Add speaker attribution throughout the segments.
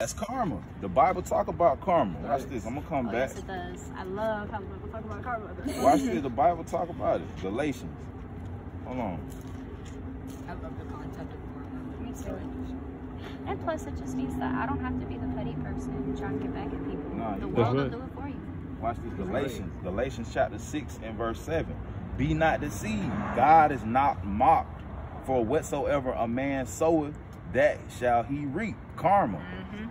Speaker 1: That's karma. The Bible talk about karma. Watch this. I'm gonna come back.
Speaker 2: Yes, it does. I love how people talk about karma.
Speaker 1: Watch this. The Bible talk about it. Galatians. Hold on.
Speaker 3: I love the concept of karma.
Speaker 2: Me too. And plus, it just means that I don't have to be the petty person trying to get back at people.
Speaker 1: Nah,
Speaker 2: The
Speaker 1: you
Speaker 2: world will
Speaker 4: right.
Speaker 2: do it for you.
Speaker 1: Watch this. Galatians chapter 6 and verse 7. Be not deceived. God is not mocked. For whatsoever a man soweth, that shall he reap. Karma.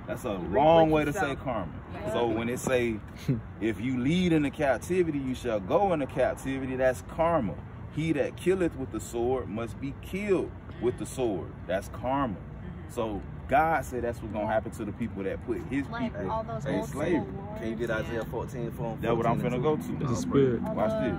Speaker 1: That's a wrong way to say karma.
Speaker 3: Yeah.
Speaker 1: So when it say, if you lead into captivity, you shall go into captivity, that's karma. He that killeth with the sword must be killed with the sword. That's karma. So God said that's what's going to happen to the people that put his
Speaker 2: Like
Speaker 1: people
Speaker 2: all those
Speaker 1: in
Speaker 2: old
Speaker 1: slavery.
Speaker 2: civil wars.
Speaker 5: Can you get Isaiah 14 for him?
Speaker 1: That's what I'm finna go to.
Speaker 4: It's a spirit.
Speaker 2: All
Speaker 1: Watch
Speaker 2: the,
Speaker 1: this.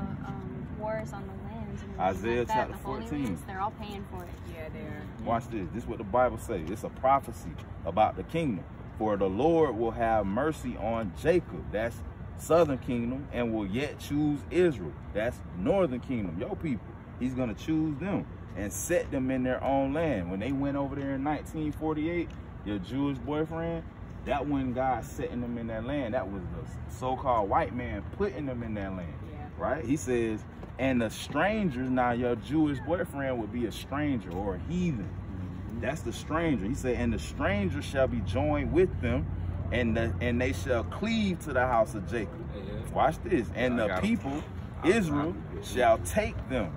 Speaker 2: Wars on the lands and
Speaker 1: Isaiah
Speaker 2: like that,
Speaker 1: chapter
Speaker 2: the Holy
Speaker 1: 14.
Speaker 2: Lands, they're all paying for it.
Speaker 3: Yeah, they're.
Speaker 1: Watch this. This is what the Bible says. It's a prophecy about the kingdom. For the Lord will have mercy on Jacob. That's southern kingdom. And will yet choose Israel. That's northern kingdom. Your people. He's going to choose them and set them in their own land. When they went over there in 1948, your Jewish boyfriend, that when God setting them in that land, that was the so-called white man putting them in that land.
Speaker 3: Yeah.
Speaker 1: Right? He says, and the strangers, now your Jewish boyfriend would be a stranger or a heathen. That's the stranger. He said, and the stranger shall be joined with them, and they shall cleave to the house of Jacob. Watch this. And the people, Israel, shall take them.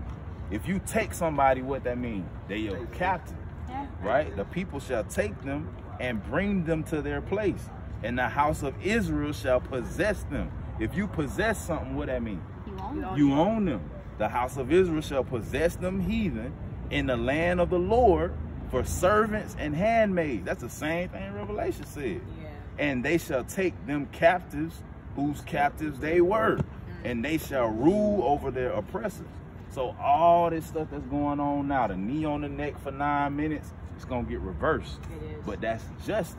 Speaker 1: If you take somebody, what that means? They your captive.
Speaker 2: Yeah.
Speaker 1: Right? The people shall take them and bring them to their place. And the house of Israel shall possess them. If you possess something, what that mean?
Speaker 2: You own them.
Speaker 1: You own them. The house of Israel shall possess them heathen in the land of the Lord for servants and handmaids. That's the same thing Revelation said.
Speaker 3: Yeah.
Speaker 1: And they shall take them captives, whose captives they were, and they shall rule over their oppressors. So all this stuff that's going on now, the knee on the neck for 9 minutes, it's gonna get reversed.
Speaker 3: It is.
Speaker 1: But that's justice.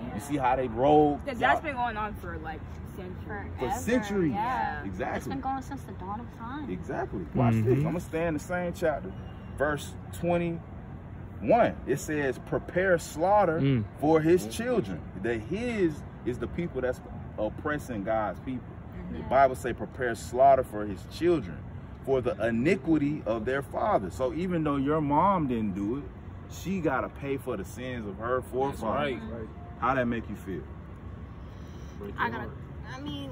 Speaker 3: Yeah.
Speaker 1: You see how they roll?
Speaker 3: That's been going on for like centuries.
Speaker 1: For
Speaker 2: Forever,
Speaker 1: centuries.
Speaker 2: Yeah. It's
Speaker 1: Exactly.
Speaker 2: been going since the dawn of time.
Speaker 1: Exactly. Watch this. I'm gonna stay in the same chapter, verse 21. It says, "Prepare slaughter for his children." The his is the people that's oppressing God's people. The Bible say, "Prepare slaughter for his children, for the iniquity of their father." So even though your mom didn't do it, she gotta pay for the sins of her forefathers.
Speaker 5: Right.
Speaker 1: How that make you feel?
Speaker 2: I mean,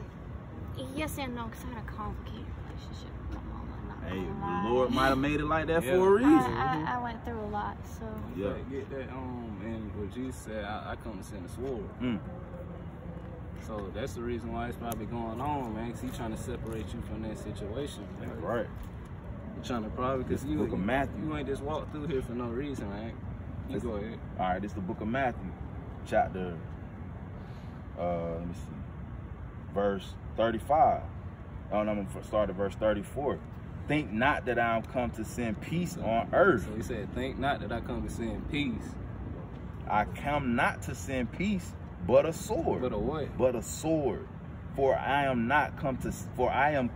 Speaker 2: yes and no, because I had a complicated relationship with my mama. I'm not
Speaker 1: Hey,
Speaker 2: gonna
Speaker 1: the
Speaker 2: lie.
Speaker 1: Lord might have made it like that
Speaker 5: Yeah.
Speaker 1: for a reason.
Speaker 2: I went through a lot, so.
Speaker 1: Yeah.
Speaker 5: Get that and what Jesus said, I come to send a sword. So that's the reason why it's probably going on, man. Cause he's trying to separate you from that situation.
Speaker 1: That's right.
Speaker 5: He's trying to probably, cause
Speaker 1: This the book of Matthew.
Speaker 5: you ain't just walked through here for no reason, man. You go ahead.
Speaker 1: All right, this is the book of Matthew, chapter, let me see, verse 35. I'm going to start at verse 34. Think not that I am come to send peace on earth.
Speaker 5: So he said, think not that I come to send peace.
Speaker 1: I come not to send peace, but a sword.
Speaker 5: But a what?
Speaker 1: But a sword. For I am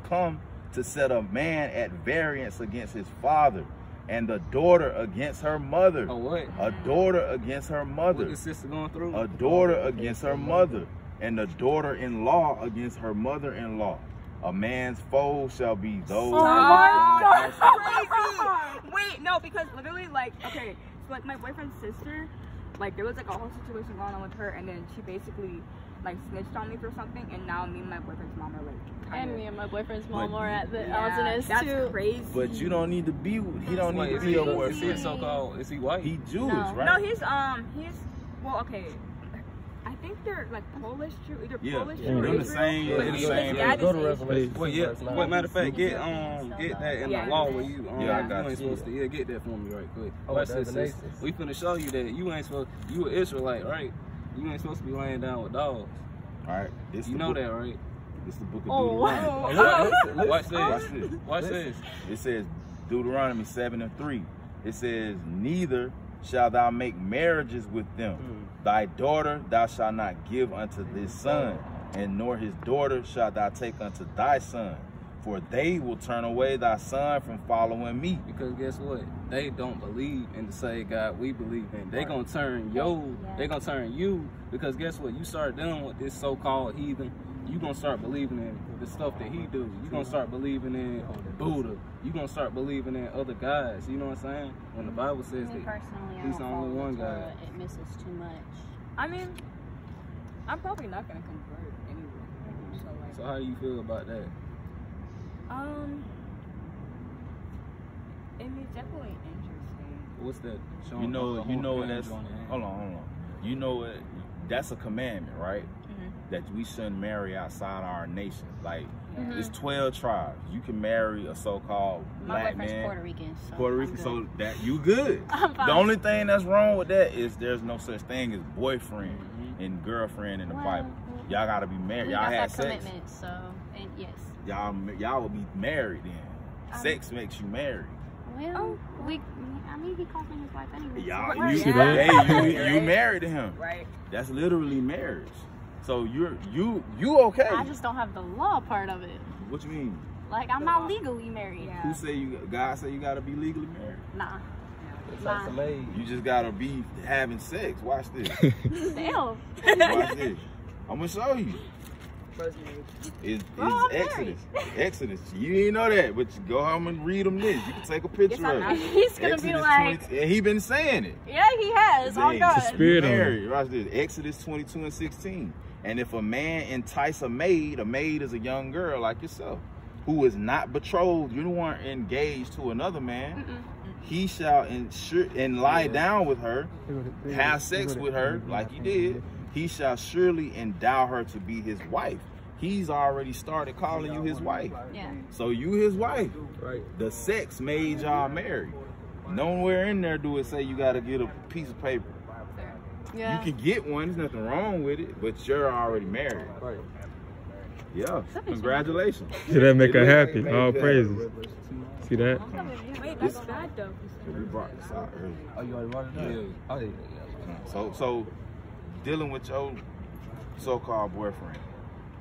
Speaker 1: come to set a man at variance against his father, and the daughter against her mother.
Speaker 5: A what?
Speaker 1: A daughter against her mother.
Speaker 5: What the sister going through?
Speaker 1: A daughter against her mother, and the daughter-in-law against her mother-in-law. A man's foe shall be those.
Speaker 3: Oh my God, that's crazy! Wait, no, because literally, like, okay, so like my boyfriend's sister, like there was like a whole situation going on with her, and then she basically like snitched on me for something, and now me and my boyfriend's mom are like kinda,
Speaker 2: And me and my boyfriend's mom
Speaker 1: But-
Speaker 2: are at the
Speaker 3: yeah,
Speaker 2: Alzinist
Speaker 3: that's
Speaker 2: too.
Speaker 3: crazy.
Speaker 1: But you don't need to be. He don't need to
Speaker 5: Is
Speaker 1: be your
Speaker 5: he
Speaker 1: boyfriend.
Speaker 5: so-called? Is he white?
Speaker 1: He Jewish,
Speaker 2: No.
Speaker 1: right?
Speaker 3: No, he's well, okay. I think they're like Polish Jew, either
Speaker 1: Yeah,
Speaker 3: Polish
Speaker 1: yeah,
Speaker 3: or
Speaker 1: they're the
Speaker 3: Israel.
Speaker 1: same.
Speaker 3: But
Speaker 1: They're the
Speaker 3: his
Speaker 1: same.
Speaker 3: dad
Speaker 4: Go
Speaker 3: is
Speaker 4: to
Speaker 3: Asian.
Speaker 4: Revelation.
Speaker 5: Well, yeah. Well, matter of fact, get that in the
Speaker 3: Yeah.
Speaker 5: law where you
Speaker 1: Yeah, I got
Speaker 5: you ain't
Speaker 1: you.
Speaker 5: supposed to get that for me right quick.
Speaker 4: Oh,
Speaker 5: Watch
Speaker 4: the
Speaker 5: this. sis.
Speaker 4: Revelation.
Speaker 5: We finna show you that you ain't supposed. You an Israelite, right? You ain't supposed to be laying down with dogs.
Speaker 1: All right, this
Speaker 5: You
Speaker 1: the
Speaker 5: know
Speaker 1: book,
Speaker 5: that, right?
Speaker 1: This is the book of
Speaker 2: Oh,
Speaker 1: Deuteronomy.
Speaker 2: wow.
Speaker 5: Watch
Speaker 1: Watch
Speaker 5: this.
Speaker 1: this.
Speaker 5: Watch this.
Speaker 1: It says Deuteronomy 7:3. It says, "Neither shalt thou make marriages with them. Thy daughter thou shalt not give unto this son, and nor his daughter shalt thou take unto thy son. For they will turn away thy son from following me.
Speaker 5: Because guess what? They don't believe in the same God we believe in. They gonna turn they gonna turn you, because guess what? You start dealing with this so-called heathen, you gonna start believing in the stuff that he do. You gonna start believing in Buddha. You gonna start believing in other gods. You know what I'm saying? When the Bible says
Speaker 2: Me
Speaker 5: that
Speaker 2: personally, I
Speaker 5: he's
Speaker 2: don't
Speaker 5: the only
Speaker 2: follow
Speaker 5: one
Speaker 2: the
Speaker 5: God.
Speaker 2: Torah. It misses too much.
Speaker 3: I mean, I'm probably not gonna convert anyway. So like,
Speaker 5: So how do you feel about that?
Speaker 3: it's definitely interesting.
Speaker 5: What's that?
Speaker 1: You know what that's,
Speaker 5: hold
Speaker 1: hold on. You know what, that's a commandment, right? That we shouldn't marry outside our nation. Like, there's 12 tribes. You can marry a so-called
Speaker 2: My
Speaker 1: black
Speaker 2: boyfriend's
Speaker 1: man.
Speaker 2: Puerto Rican, so
Speaker 1: Puerto
Speaker 2: I'm
Speaker 1: Rican,
Speaker 2: good.
Speaker 1: so that you good.
Speaker 2: I'm fine.
Speaker 1: The only thing that's wrong with that is there's no such thing as boyfriend and girlfriend in the
Speaker 2: Well,
Speaker 1: Bible. Y'all gotta be married.
Speaker 2: We
Speaker 1: Y'all
Speaker 2: got
Speaker 1: had
Speaker 2: that
Speaker 1: sex.
Speaker 2: commitment, so, and yes.
Speaker 1: Y'all will be married then. Sex makes you married.
Speaker 2: Well, I mean, he calls me his wife anyway.
Speaker 1: Y'all,
Speaker 2: so
Speaker 1: you,
Speaker 2: we're good.
Speaker 1: hey, you married to him.
Speaker 3: Right.
Speaker 1: That's literally marriage. So you okay?
Speaker 2: I just don't have the law part of it.
Speaker 1: What you mean?
Speaker 2: Like, I'm not legally married.
Speaker 3: Yeah.
Speaker 1: Who say God say you gotta be legally married?
Speaker 2: Nah.
Speaker 5: That's amazing.
Speaker 1: You just gotta be having sex. Watch this.
Speaker 2: Damn.
Speaker 1: Watch this. I'm gonna show you. It's
Speaker 2: I'm
Speaker 1: Exodus. Exodus. You didn't know that, but you go home and read them this. You can take a picture
Speaker 3: Yes,
Speaker 1: of
Speaker 3: I
Speaker 1: it.
Speaker 3: know.
Speaker 2: He's gonna be
Speaker 1: Exodus
Speaker 2: like,
Speaker 1: 20, and he been saying it.
Speaker 2: yeah, he has. Oh,
Speaker 1: Hey,
Speaker 2: God.
Speaker 4: Spirit on
Speaker 1: married. Watch this. Exodus 22 and 16. And if a man entice a maid is a young girl like yourself, who is not betrothed, you weren't engaged to another man, he shall ensure and lie down with her, have sex with her like he did. He shall surely endow her to be his wife. He's already started calling you his wife.
Speaker 2: Yeah.
Speaker 1: So you his wife.
Speaker 5: Right.
Speaker 1: The sex made y'all married. Nowhere in there do it say you got to get a piece of paper.
Speaker 2: Yeah.
Speaker 1: You can get one, there's nothing wrong with it, but you're already married.
Speaker 5: Right.
Speaker 1: Yeah, congratulations.
Speaker 4: See that make her happy.
Speaker 1: Make
Speaker 4: All
Speaker 1: that.
Speaker 4: praises. See that?
Speaker 3: Wait, that's bad though.
Speaker 1: We brought this out earlier.
Speaker 5: Oh, you already brought it up? Oh, yeah.
Speaker 1: So dealing with your so-called boyfriend,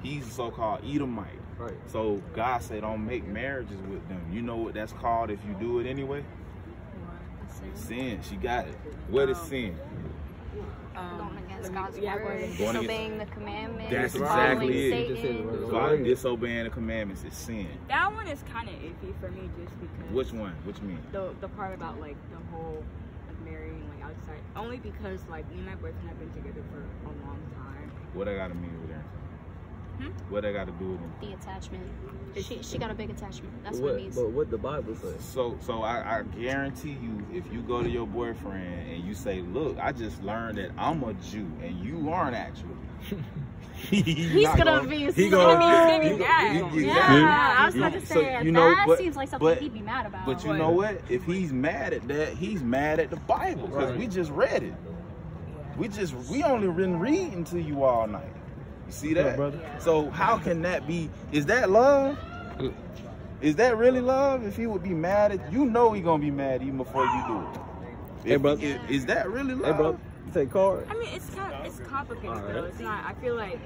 Speaker 1: he's a so-called Edomite.
Speaker 5: Right.
Speaker 1: So God said don't make marriages with them. You know what that's called if you do it anyway? Sin. She got it. What is sin?
Speaker 2: Going against God's
Speaker 3: Yeah,
Speaker 2: word,
Speaker 1: against-
Speaker 2: disobeying the commandments,
Speaker 1: That's
Speaker 2: following
Speaker 1: exactly it.
Speaker 2: Satan.
Speaker 1: So disobeying the commandments is sin.
Speaker 3: That one is kind of iffy for me, just because.
Speaker 1: Which one? Which mean?
Speaker 3: The part about like the whole like marrying like outside, only because like me and my boyfriend have been together for a long time.
Speaker 1: What I got to mean with that? What I got to do with them?
Speaker 2: The attachment. She got a big attachment. That's what it means.
Speaker 5: But what the Bible says?
Speaker 1: So I guarantee you, if you go to your boyfriend and you say, "Look, I just learned that I'm a Jew and you aren't actually,"
Speaker 2: He's gonna be
Speaker 3: gonna be mad.
Speaker 2: Yeah, I was about to
Speaker 1: So,
Speaker 2: say
Speaker 1: you know,
Speaker 2: that
Speaker 1: but-
Speaker 2: seems like something
Speaker 1: but-
Speaker 2: he'd be mad about.
Speaker 1: But you know what? If he's mad at that, he's mad at the Bible because we just read it. We only been reading to you all night. You see that?
Speaker 4: brother?
Speaker 1: So how can that be? Is that love? Is that really love? If he would be mad at you, know he gonna be mad even before you do it.
Speaker 5: Hey, brother.
Speaker 1: Is that really love?
Speaker 5: Hey, bro, you take card.
Speaker 3: I mean, it's complicated though. It's not. I feel like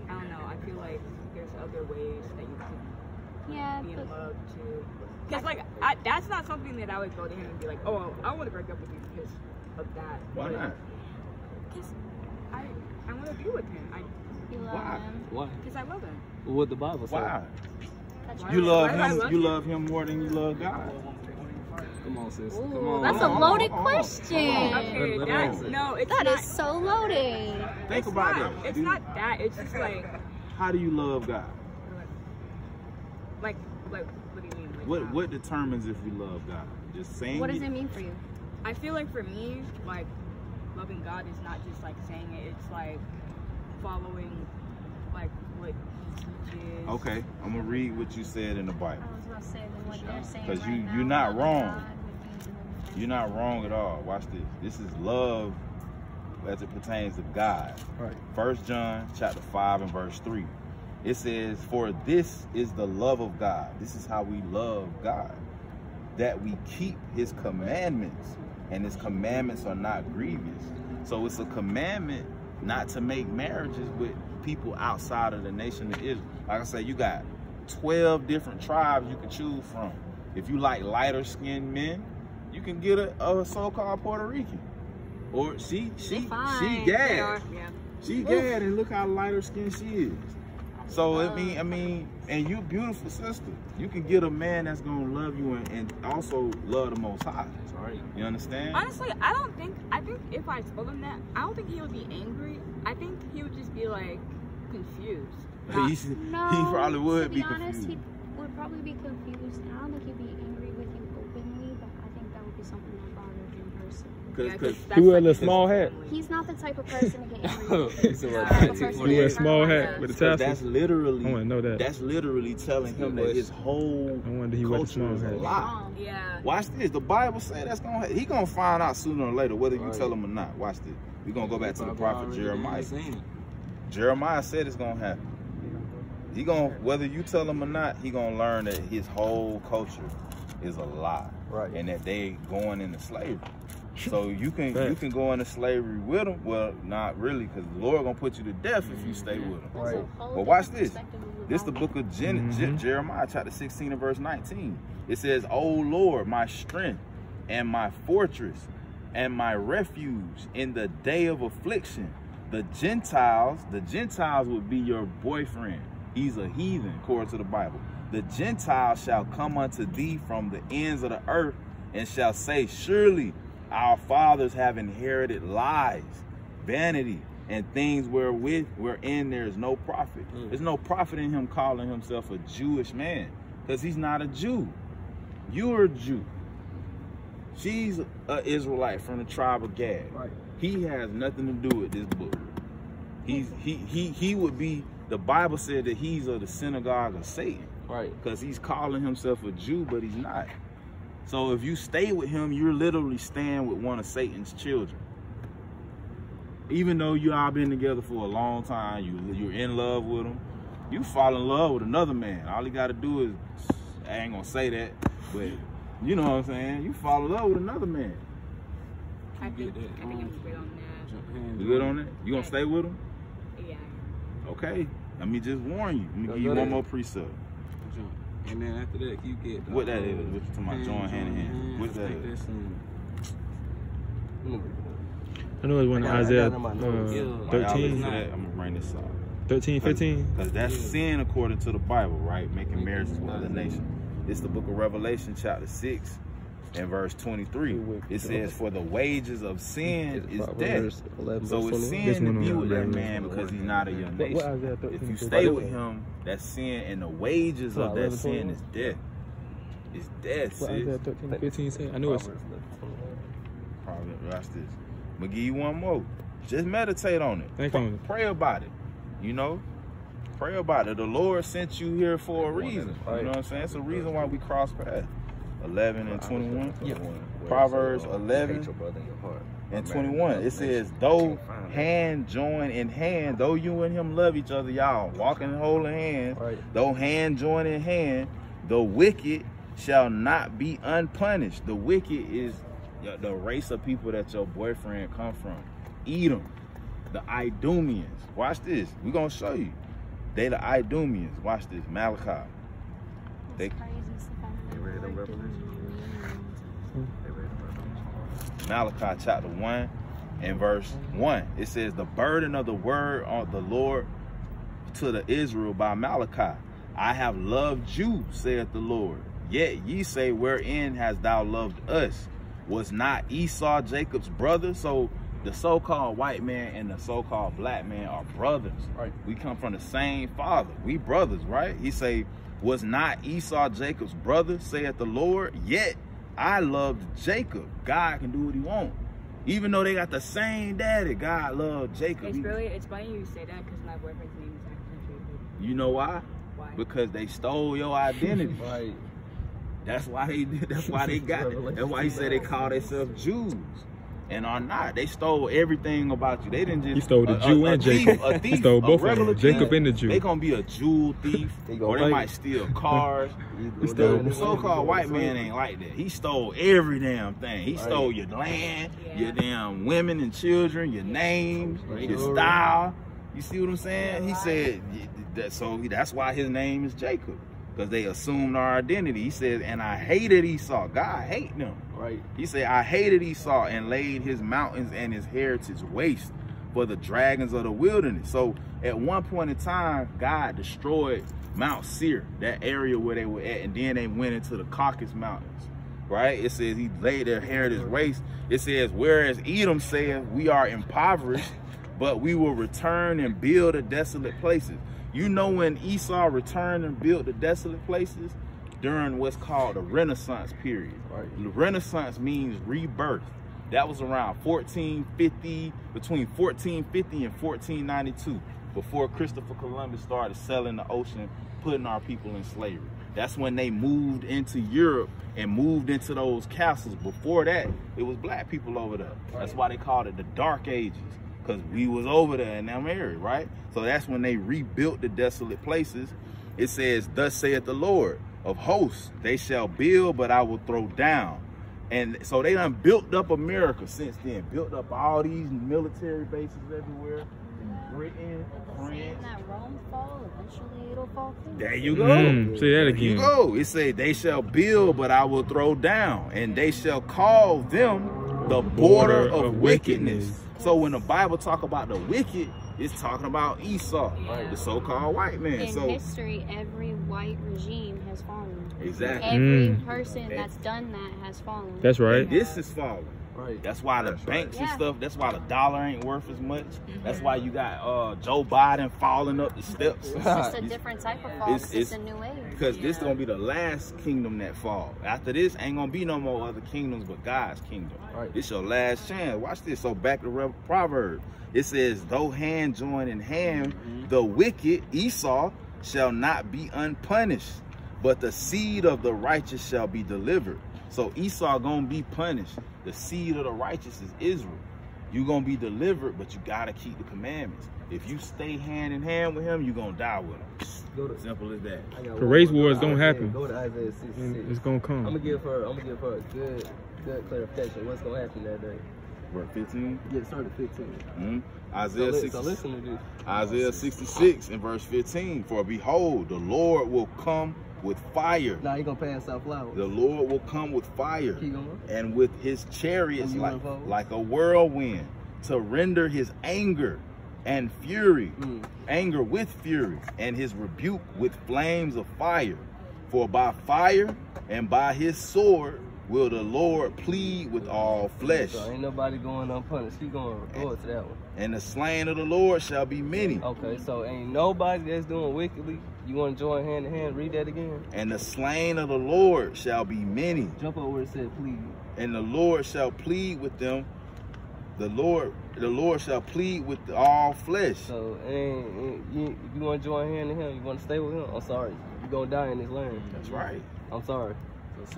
Speaker 3: I don't know. I feel like there's other ways that you can
Speaker 2: Yeah,
Speaker 3: be in
Speaker 2: but
Speaker 3: love too. Because like that's not something that I would go to him and be like, oh, I want to break up with you because of that.
Speaker 1: Why not?
Speaker 3: Because I want to be with him.
Speaker 2: you love
Speaker 1: Why?
Speaker 2: him.
Speaker 5: Why?
Speaker 3: Because I love him.
Speaker 5: What the Bible says?
Speaker 1: Why?
Speaker 2: That's
Speaker 1: You love
Speaker 3: Why do I
Speaker 1: him.
Speaker 3: love
Speaker 1: You
Speaker 3: him?
Speaker 1: love him more than you love God.
Speaker 5: Come on, sis.
Speaker 2: Ooh,
Speaker 5: Come on.
Speaker 2: that's a
Speaker 1: Hold on,
Speaker 2: loaded
Speaker 1: hold on,
Speaker 2: question.
Speaker 3: Okay,
Speaker 5: Let
Speaker 3: that's
Speaker 5: me-
Speaker 3: no. It's
Speaker 2: That
Speaker 3: not.
Speaker 2: is so loaded.
Speaker 1: Think
Speaker 3: It's
Speaker 1: about
Speaker 3: not.
Speaker 1: that.
Speaker 3: It's not that. It's just like
Speaker 1: How do you love God?
Speaker 3: like what do you mean? Like,
Speaker 1: What determines if you love God? Just saying.
Speaker 2: What does it mean for you?
Speaker 3: I feel like for me, like loving God is not just like saying it. It's like following like what He teaches.
Speaker 1: Okay, I'm gonna read what you said in the Bible.
Speaker 2: I was gonna say that what they're saying.
Speaker 1: 'Cause
Speaker 2: right now,
Speaker 1: you're not
Speaker 2: loving
Speaker 1: wrong.
Speaker 2: God would be-
Speaker 1: You're not wrong at all. Watch this. This is love as it pertains to God.
Speaker 5: Right.
Speaker 1: 1 John chapter 5 and verse 3. It says, "For this is the love of God." This is how we love God. That we keep his commandments, and his commandments are not grievous. So it's a commandment not to make marriages with people outside of the nation of Israel. Like I say, you got 12 different tribes you can choose from. If you like lighter skinned men, you can get a so-called Puerto Rican. Or she
Speaker 3: fine.
Speaker 1: Gad.
Speaker 3: Yeah.
Speaker 1: She Gad, and look how lighter skinned she is. So I mean, and you beautiful sister. You can get a man that's gonna love you and also love the Most High.
Speaker 5: Right.
Speaker 1: You understand?
Speaker 3: Honestly, I think if I told him that, I don't think he would be angry. I think he would just be like confused.
Speaker 1: He probably would
Speaker 2: to
Speaker 1: be
Speaker 2: honest,
Speaker 1: confused.
Speaker 2: he would probably be confused. And I don't think he'd be angry with you openly, but I think that would be something that bothers him personally.
Speaker 1: Cause
Speaker 4: He wear a little small hat.
Speaker 2: He's not the type of person to get angry with
Speaker 5: He's
Speaker 2: you.
Speaker 5: a
Speaker 2: He's the type of person
Speaker 4: He
Speaker 2: to
Speaker 4: wear a
Speaker 2: turn
Speaker 4: small
Speaker 2: around
Speaker 4: hat
Speaker 2: and-
Speaker 4: with a
Speaker 1: that's
Speaker 4: tassel.
Speaker 1: literally,
Speaker 4: I want to know that.
Speaker 1: that's literally telling him that his whole
Speaker 4: I wonder he wear the
Speaker 1: culture
Speaker 4: small
Speaker 1: is a
Speaker 4: hat.
Speaker 1: lie.
Speaker 3: Yeah.
Speaker 1: Watch this. The Bible say that's he gonna find out sooner or later whether you tell him or not. Watch this. We're gonna go back to the prophet Jeremiah. Jeremiah said it's gonna happen. He gonna, whether you tell him or not, he gonna learn that his whole culture is a lie,
Speaker 6: Right.
Speaker 1: and that they going into slavery. So you can go into slavery with them. Well, not really, because the Lord gonna put you to death if you stay with them.
Speaker 2: That's a
Speaker 6: Right.
Speaker 2: whole
Speaker 1: But watch
Speaker 2: different
Speaker 1: this.
Speaker 2: perspective of
Speaker 1: This the
Speaker 2: life.
Speaker 1: book of Jeremiah, chapter 16 and verse 19. It says, "O Lord, my strength and my fortress and my refuge in the day of affliction." The Gentiles would be your boyfriend. He's a heathen, according to the Bible. "The Gentiles shall come unto thee from the ends of the earth and shall say, surely our fathers have inherited lies, vanity, and things wherein there is no profit." There's no profit in him calling himself a Jewish man, because he's not a Jew. You're a Jew. She's an Israelite from the tribe of Gad.
Speaker 6: Right.
Speaker 1: He has nothing to do with this book. He would be, the Bible said that he's of the synagogue of Satan,
Speaker 6: Right.
Speaker 1: because he's calling himself a Jew, but he's not. So if you stay with him, you're literally staying with one of Satan's children. Even though you all been together for a long time, you're in love with him, you fall in love with another man. All you got to do is, I ain't gonna say that, but you know what I'm saying, you fall in love with another man.
Speaker 3: I think I'm good on that.
Speaker 1: You good on that? You gonna stay with him?
Speaker 3: Yeah.
Speaker 1: Okay, let me just warn you. Let me
Speaker 6: Go
Speaker 1: give you
Speaker 6: ahead.
Speaker 1: one more precept.
Speaker 5: And then after that, you get
Speaker 1: What that is? What you talking about? Join hand in hand. What's that?
Speaker 4: I know it's one
Speaker 6: I
Speaker 4: of
Speaker 6: got
Speaker 4: Isaiah
Speaker 6: it in my notes.
Speaker 5: Yeah.
Speaker 1: While y'all
Speaker 4: 13,
Speaker 1: listen to that, I'm gonna bring this up.
Speaker 4: 13, 15.
Speaker 1: Because that's sin according to the Bible, right? Making marriages with other nations. It's the book of Revelation, chapter 6, and verse 23. It says, "For the wages of sin is death." So it's
Speaker 4: This
Speaker 1: sin to
Speaker 4: one
Speaker 1: be
Speaker 4: on
Speaker 1: with that
Speaker 4: Revelation.
Speaker 1: man because he's not of your
Speaker 4: What
Speaker 1: nation.
Speaker 4: Isaiah 13,
Speaker 1: If you
Speaker 4: 15?
Speaker 1: stay with him, that's sin, and the wages of that
Speaker 4: 11,
Speaker 1: sin
Speaker 4: 21?
Speaker 1: is death. It's death,
Speaker 4: What Isaiah
Speaker 1: sis.
Speaker 4: 13, 15 say? I know it's.
Speaker 1: Probably, watch this. I'm gonna give you one more. Just meditate on it.
Speaker 4: Think on it.
Speaker 1: Pray about it. You know? Pray about it. The Lord sent you here for a reason. You know what I'm saying? It's a reason why we cross paths. 11 and 21.
Speaker 6: Yeah.
Speaker 1: Proverbs 11 and 21. It says, "Though hand join in hand, though you and him love each other, y'all walking holding hands,
Speaker 6: Right.
Speaker 1: though hand join in hand, the wicked shall not be unpunished." The wicked is the race of people that your boyfriend come from. Edom, the Idumeans. Watch this. We're going to show you. They the Idumeans. Watch this. Malachi. They
Speaker 2: It's crazy stuff I
Speaker 6: read them
Speaker 2: never
Speaker 6: Revelation?
Speaker 1: Malachi chapter 1 and verse 1. It says, "The burden of the word of the Lord to the Israel by Malachi. I have loved you, saith the Lord. Yet ye say, wherein hast thou loved us? Was not Esau Jacob's brother?" So the so-called white man and the so-called black man are brothers.
Speaker 6: Right.
Speaker 1: We come from the same father. We brothers, right? He say, "Was not Esau Jacob's brother, saith the Lord? Yet I loved Jacob." God can do what he want. Even though they got the same daddy, God loved Jacob.
Speaker 3: It's funny you say that because my boyfriend's name is actually Jacob.
Speaker 1: You know why?
Speaker 3: Why?
Speaker 1: Because they stole your identity.
Speaker 6: Right.
Speaker 1: That's why they did. That's why they got it. That's why he said they call themselves Jews and are not. They stole everything about you. They didn't just.
Speaker 4: He stole the Jew and
Speaker 1: thief,
Speaker 4: Jacob.
Speaker 1: a thief,
Speaker 4: He stole
Speaker 1: a
Speaker 4: both of
Speaker 1: regular
Speaker 4: them, Jacob
Speaker 1: thief,
Speaker 4: and the Jew.
Speaker 1: They gonna be a jewel thief,
Speaker 6: He gonna
Speaker 1: or they
Speaker 6: fight.
Speaker 1: might steal cars.
Speaker 4: He stole
Speaker 1: The so-called white man ain't like that. He stole every damn thing. He stole your land, your damn women and children, your names, your style. You see what I'm saying? He said that. So that's why his name is Jacob. because they assumed our identity. He says, and I hated Esau. God hate them.
Speaker 6: Right.
Speaker 1: He said, I hated Esau and laid his mountains and his heritage waste for the dragons of the wilderness. So at one point in time, God destroyed Mount Seir, that area where they were at, and then they went into the Caucasus Mountains, right? It says he laid their heritage waste. It says, whereas Edom says, we are impoverished, but we will return and build the desolate places. You know when Esau returned and built the desolate places? During what's called the Renaissance period.
Speaker 6: Right.
Speaker 1: The Renaissance means rebirth. That was around 1450, between 1450 and 1492, before Christopher Columbus started sailing the ocean, putting our people in slavery. That's when they moved into Europe and moved into those castles. Before that, it was black people over there. That's why they called it the Dark Ages, because we was over there in them area, right? So that's when they rebuilt the desolate places. It says, thus saith the Lord of hosts, they shall build, but I will throw down. And so they done built up America since then, built up all these military bases everywhere in Britain, France.
Speaker 2: Saying that Rome fall, eventually it'll fall too.
Speaker 1: There you go.
Speaker 4: Say that
Speaker 1: There
Speaker 4: again.
Speaker 1: you go. It said, they shall build, but I will throw down, and they shall call them the border of wickedness. So when the Bible talk about the wicked, it's talking about Esau,
Speaker 2: Yeah.
Speaker 1: the so-called white man.
Speaker 2: In
Speaker 1: So
Speaker 2: history, every white regime has fallen.
Speaker 1: exactly.
Speaker 2: Every person that's done that has fallen.
Speaker 4: That's right.
Speaker 1: And this is falling.
Speaker 6: Right.
Speaker 1: That's why the banks and
Speaker 2: Yeah.
Speaker 1: stuff, that's why the dollar ain't worth as much. That's why you got Joe Biden falling up the steps.
Speaker 2: It's just a different type of fall. 'Cause it's a new age.
Speaker 1: Because this gonna be the last kingdom that fall. After this, ain't gonna be no more other kingdoms but God's kingdom.
Speaker 6: Right.
Speaker 1: This your last chance. Watch this. So back to Proverbs. It says, though hand join in hand, the wicked, Esau, shall not be unpunished, but the seed of the righteous shall be delivered. So Esau gonna be punished. The seed of the righteous is Israel. You gonna be delivered, but you gotta keep the commandments. If you stay hand in hand with him, you gonna die with him.
Speaker 6: Go to,
Speaker 1: Simple as that.
Speaker 6: I got
Speaker 4: The
Speaker 6: one
Speaker 4: race
Speaker 6: more.
Speaker 4: wars don't
Speaker 6: Isaiah-
Speaker 4: happen.
Speaker 6: Go to Isaiah 66.
Speaker 4: It's gonna
Speaker 6: I'm
Speaker 4: come.
Speaker 6: gonna give her a good clarification. What's gonna happen that day?
Speaker 1: Verse 15.
Speaker 6: Get started 15.
Speaker 1: Isaiah
Speaker 6: So
Speaker 1: 66.
Speaker 6: listen to this.
Speaker 1: Isaiah 66 and verse 15. For behold, the Lord will come with fire.
Speaker 6: Now you gonna pass out flowers.
Speaker 1: The Lord will come with fire,
Speaker 6: Keep going.
Speaker 1: and with his chariots
Speaker 6: And you
Speaker 1: like,
Speaker 6: involved?
Speaker 1: like a whirlwind, to render his anger and fury, anger with fury, and his rebuke with flames of fire. For by fire and by his sword will the Lord plead with all flesh.
Speaker 6: So ain't nobody going unpunished. Keep going. Go to that one.
Speaker 1: And the slain of the Lord shall be many.
Speaker 6: Okay, so ain't nobody that's doing wickedly. You want to join hand in hand? Read that again.
Speaker 1: And the slain of the Lord shall be many.
Speaker 6: Jump up where it said please.
Speaker 1: And the Lord shall plead with them. The Lord shall plead with all flesh.
Speaker 6: So if you want to join hand in hand, you want to stay with him. I'm sorry, you're gonna die in this land.
Speaker 1: That's right.
Speaker 6: I'm sorry,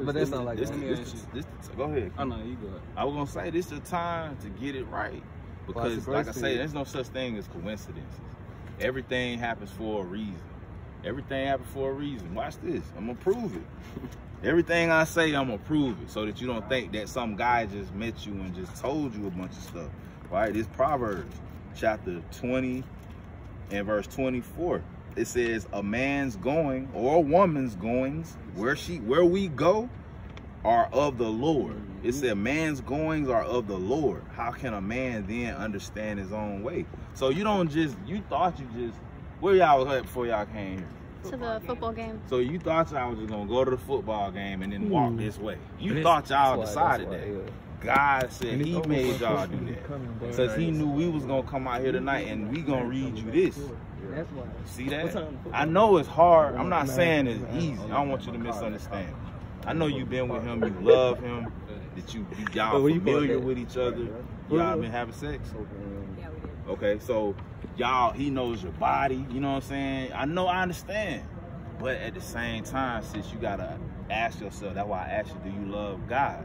Speaker 6: but that's not like
Speaker 1: This,
Speaker 6: that.
Speaker 1: go ahead.
Speaker 5: Oh no, you good.
Speaker 1: I was gonna say this is the time to get it right, because like I say, there's no such thing as coincidences. Everything happens for a reason. Everything happens for a reason. Watch this. I'm gonna prove it. Everything I say, I'm gonna prove it, so that you don't think that some guy just met you and just told you a bunch of stuff. Right? This Proverbs chapter 20 and verse 24. It says, a man's going or a woman's goings, where we go, are of the Lord. It said man's goings are of the Lord. How can a man then understand his own way? So you don't just, where y'all was at before y'all came here?
Speaker 2: To the football game.
Speaker 1: So you thought y'all was just gonna go to the football game and then walk this way. You
Speaker 4: And
Speaker 1: thought y'all
Speaker 6: That's why,
Speaker 1: decided that.
Speaker 6: yeah.
Speaker 1: God said
Speaker 4: And it's
Speaker 1: he
Speaker 4: almost
Speaker 1: made
Speaker 4: like
Speaker 1: y'all
Speaker 4: something
Speaker 1: do that.
Speaker 4: coming down.
Speaker 1: Because he knew we was gonna come out here tonight and we gonna read you this.
Speaker 6: That's why.
Speaker 1: See that? I know it's hard. I'm not saying it's easy. I don't want you to misunderstand. I know you've been with him, you love him, that y'all familiar with each other. Y'all been having sex?
Speaker 3: Yeah, we did.
Speaker 1: Okay, so he knows your body, you know what I'm saying? I understand. But at the same time, sis, you gotta ask yourself, that's why I asked you, do you love God?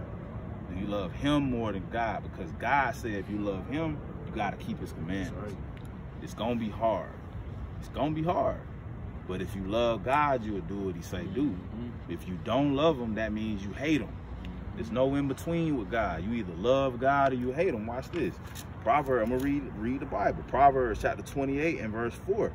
Speaker 1: Do you love him more than God? Because God said if you love him, you gotta keep his commandments. It's gonna be hard. It's gonna be hard. But if you love God, you'll do what he say do. If you don't love him, that means you hate him. There's no in between with God. You either love God or you hate him. Watch this. Proverbs, I'm gonna read the Bible. Proverbs chapter 28 and verse 4.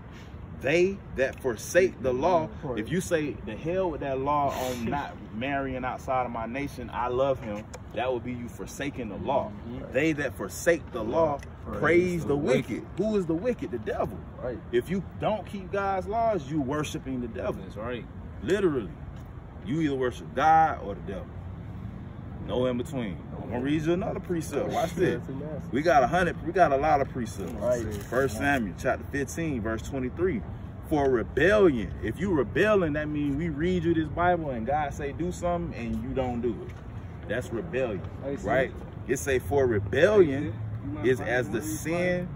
Speaker 1: they that forsake the law. If you say the hell with that law on not marrying outside of my nation, I love him, that would be you forsaking the law. They that forsake the law praise the wicked. Who is the wicked? The devil.
Speaker 6: Right.
Speaker 1: If you don't keep God's laws, you worshiping the devil.
Speaker 5: That's right.
Speaker 1: Literally. You either worship God or the devil. No in between. I'm gonna read you another precept. Watch this. We got a lot of precepts.
Speaker 6: Right.
Speaker 1: 1 Samuel chapter 15, verse 23. For rebellion. If you rebelling, that means we read you this Bible and God say do something and you don't do it. That's rebellion. Right? It say for rebellion is as the sin.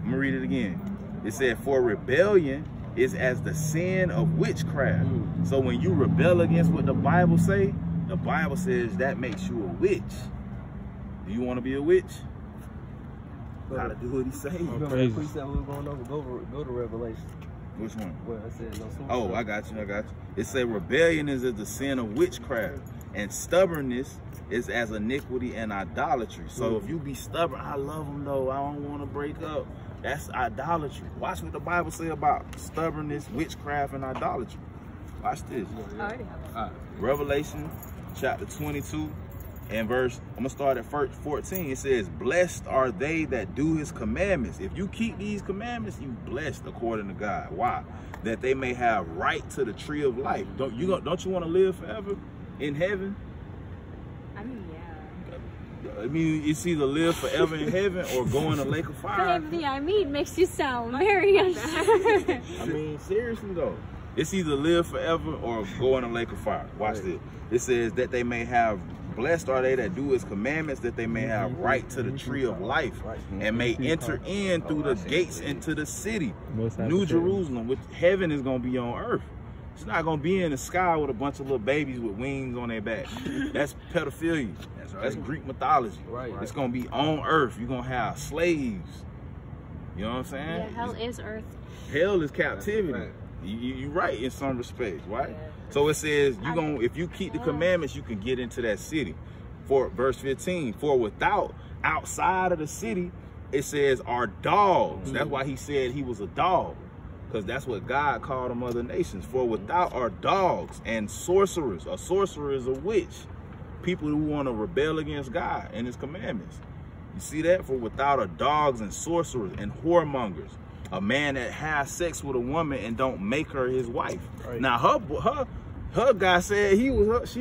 Speaker 1: I'm gonna read it again. It said for rebellion is as the sin of witchcraft. So when you rebel against what the Bible say, the Bible says that makes you a witch. Do you want to be a witch? Gotta do what he say.
Speaker 6: Remember that precept we were going over? Go to Revelation.
Speaker 1: Which one?
Speaker 6: Where I said no.
Speaker 1: Oh, I got you. It say rebellion is as the sin of witchcraft, and stubbornness is as iniquity and idolatry. So if you be stubborn, I love them though, I don't want to break up. That's idolatry. Watch what the Bible say about stubbornness, witchcraft, and idolatry. Watch this.
Speaker 3: I already have it.
Speaker 1: Revelation chapter 22 and verse, I'm gonna start at 14. It says, blessed are they that do his commandments. If you keep these commandments, you blessed according to God. Why? That they may have right to the tree of life. Don't you want to live forever in heaven?
Speaker 3: I mean, yeah.
Speaker 1: I mean, it's either live forever in heaven or go in a lake of fire.
Speaker 2: Everything I mean makes you sound very
Speaker 1: I mean, seriously though. It's either live forever or go in a lake of fire. Watch this. It says that they may have, blessed are they that do his commandments, that they may have right to the tree of life and may enter in through the gates into the city. New Jerusalem, which heaven is going to be on earth. It's not going to be in the sky with a bunch of little babies with wings on their back. That's pedophilia. That's Greek mythology. It's going to be on earth. You're going to have slaves. You know what I'm saying?
Speaker 2: Yeah, hell is earth.
Speaker 1: Hell is captivity. You're right in some respects, right? Yeah. So it says if you keep the commandments, you can get into that city. For verse 15, for without, outside of the city, it says are dogs. That's why he said he was a dog, because that's what God called them other nations. For without are dogs and sorcerers. A sorcerer is a witch. People who want to rebel against God and his commandments. You see that? For without are dogs and sorcerers and whoremongers. A man that has sex with a woman and don't make her his wife. Right. Now her guy said she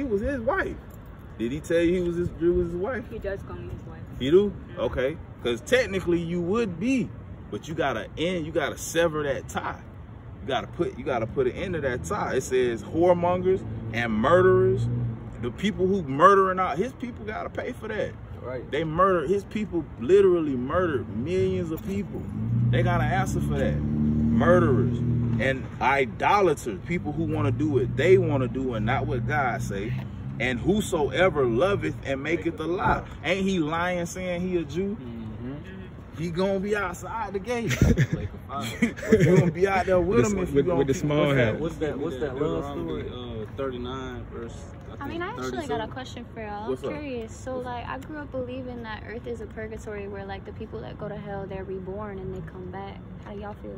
Speaker 1: was his wife. Did he tell you he was his wife?
Speaker 3: He does call me his wife.
Speaker 1: He do? Okay. Because technically you would be, but you gotta sever that tie. You gotta put an end to that tie. It says whoremongers and murderers. The people who murdering out his people gotta pay for that. Right. They murdered his people, literally murdered millions of people. They gotta answer for that. Murderers and idolaters, people who want to do what they want to do and not what God say. And whosoever loveth and maketh a lie. Ain't he lying saying he a Jew? He gonna be outside the gate. You gonna be out there with him if you gonna
Speaker 4: with the small hat.
Speaker 6: What's that love story?
Speaker 5: 39 verse.
Speaker 2: I mean, I actually got a question for y'all. I'm curious.
Speaker 1: Up?
Speaker 2: So, like, I grew up believing that Earth is a purgatory where, like, the people that go to hell, they're reborn and they come back. How do y'all feel?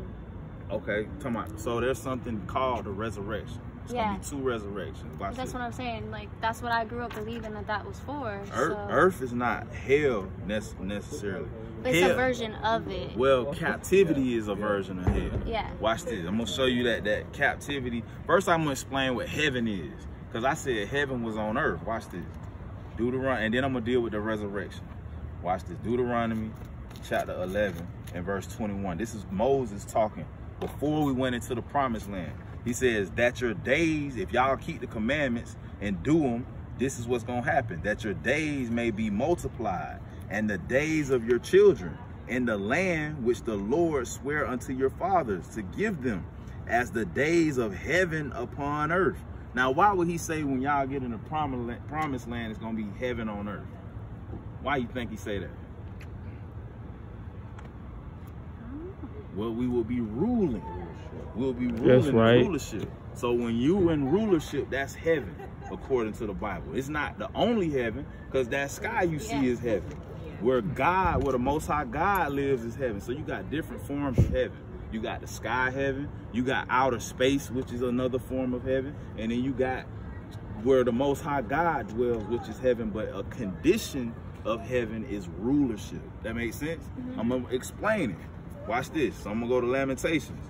Speaker 1: Okay, come on. So there's something called the resurrection. It's gonna be 2 resurrections. That's
Speaker 2: what I'm saying. Like, that's what I grew up believing that was for.
Speaker 1: Earth is not hell necessarily.
Speaker 2: It's a version of it.
Speaker 1: Well, captivity is a version of hell.
Speaker 2: Yeah.
Speaker 1: Watch this. I'm gonna show you that captivity. First, I'm gonna explain what heaven is, because I said heaven was on earth. Watch this. Deuteronomy, and then I'm gonna deal with the resurrection. Watch this. Deuteronomy chapter 11 and verse 21. This is Moses talking before we went into the promised land. He says that your days, if y'all keep the commandments and do them, this is what's gonna happen. That your days may be multiplied, and the days of your children in the land which the Lord sware unto your fathers to give them, as the days of heaven upon earth. Now, why would he say when y'all get in the promised land, it's gonna be heaven on earth? Why you think he say that? Well, we will be ruling. We'll be ruling in rulership. So when you in rulership, that's heaven, according to the Bible. It's not the only heaven, because that sky you see is heaven. Where the Most High God lives is heaven. So you got different forms of heaven. You got the sky heaven, you got outer space, which is another form of heaven, and then you got where the Most High God dwells, which is heaven. But a condition of heaven is rulership. That makes sense? I'm gonna explain it. Watch this. So I'm gonna go to Lamentations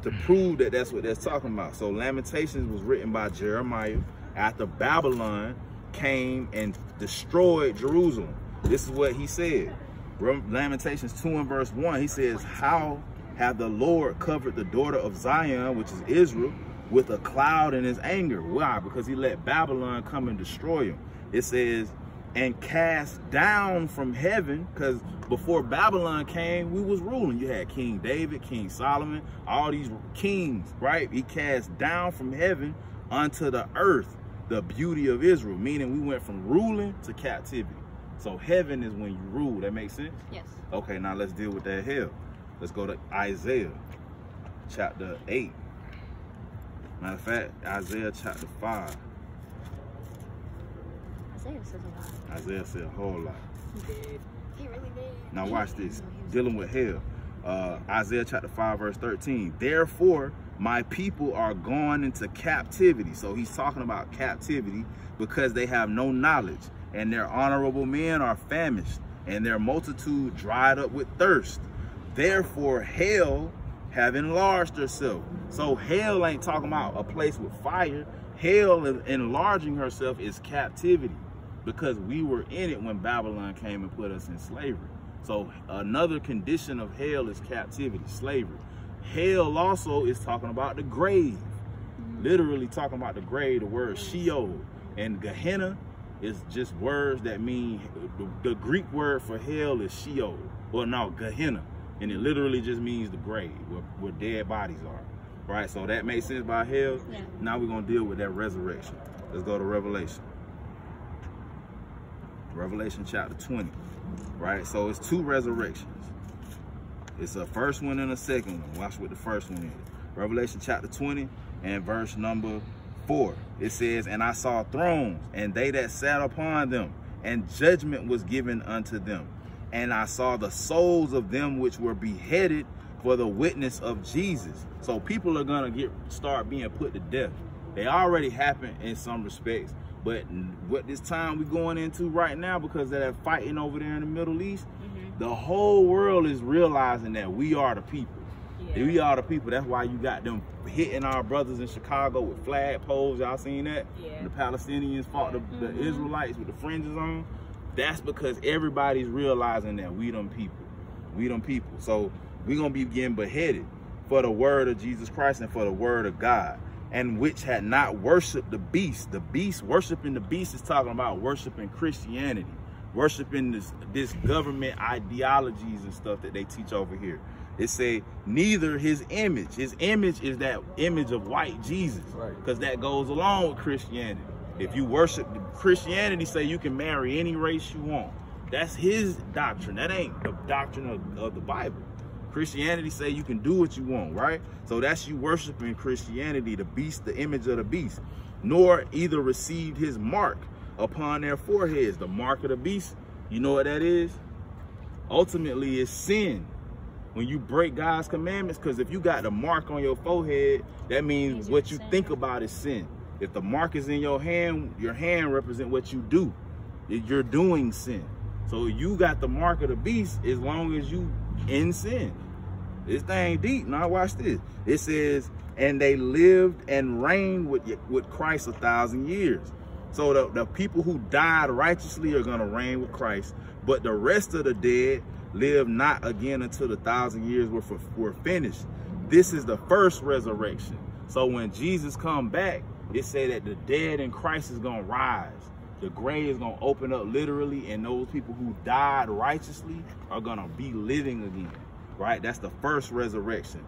Speaker 1: to prove that that's what that's talking about. So Lamentations was written by Jeremiah after Babylon came and destroyed Jerusalem. This is what he said. Lamentations 2 and verse 1, he says, how have the Lord covered the daughter of Zion, which is Israel, with a cloud in his anger. Why? Because he let Babylon come and destroy him. It says, and cast down from heaven, because before Babylon came, we was ruling. You had King David, King Solomon, all these kings, right? He cast down from heaven unto the earth the beauty of Israel, meaning we went from ruling to captivity. So heaven is when you rule. That makes sense?
Speaker 2: Yes.
Speaker 1: Okay, now let's deal with that hell. Let's go to Isaiah chapter 8. Matter of fact, Isaiah chapter 5.
Speaker 2: Isaiah says a lot.
Speaker 1: Isaiah said a whole lot.
Speaker 3: He did.
Speaker 2: He really did.
Speaker 1: Now watch this, dealing with hell. Isaiah chapter 5 verse 13. Therefore, my people are gone into captivity. So he's talking about captivity because they have no knowledge, and their honorable men are famished, and their multitude dried up with thirst. Therefore, hell have enlarged herself. So hell ain't talking about a place with fire. Hell enlarging herself is captivity, because we were in it when Babylon came and put us in slavery. So another condition of hell is captivity, slavery. Hell also is talking about the grave, literally talking about the grave, the word Sheol. And Gehenna is just words that mean, the Greek word for hell is Sheol. Well, no, Gehenna. And it literally just means the grave, where dead bodies are. Right, so that makes sense by hell. Yeah. Now we're gonna deal with that resurrection. Let's go to Revelation. Revelation chapter 20. Right, so it's two resurrections. It's a first one and a second one. Watch what the first one is. Revelation chapter 20 and verse number 4. It says, and I saw thrones, and they that sat upon them, and judgment was given unto them. And I saw the souls of them which were beheaded for the witness of Jesus. So people are gonna start being put to death. They already happened in some respects, but what this time we're going into right now, because of that fighting over there in the Middle East, the whole world is realizing that we are the people. Yeah. We are the people. That's why you got them hitting our brothers in Chicago with flag poles. Y'all seen that? Yeah. The Palestinians fought the Israelites with the fringes on. That's because everybody's realizing that we them people. We them people. So we're going to be getting beheaded for the word of Jesus Christ and for the word of God, and which had not worshiped the beast. The beast, worshiping the beast is talking about worshiping Christianity, worshiping this government ideologies and stuff that they teach over here. It say neither his image. His image is that image of white Jesus, because that goes along with Christianity. If you worship Christianity, say you can marry any race you want. That's his doctrine. That ain't the doctrine of the Bible. Christianity say you can do what you want, right? So that's you worshiping Christianity, the beast, the image of the beast. Nor either received his mark upon their foreheads. The mark of the beast, you know what that is? Ultimately, it's sin. When you break God's commandments, because if you got the mark on your forehead, that means what you think about is sin. If the mark is in your hand represents what you do. You're doing sin. So you got the mark of the beast as long as you in sin. This thing deep. Now watch this. It says, and they lived and reigned with Christ 1,000 years. So the people who died righteously are going to reign with Christ, but the rest of the dead live not again until the 1,000 years were finished. This is the first resurrection. So when Jesus come back, it say that the dead in Christ is going to rise. The grave is going to open up literally, and those people who died righteously are going to be living again, right? That's the first resurrection.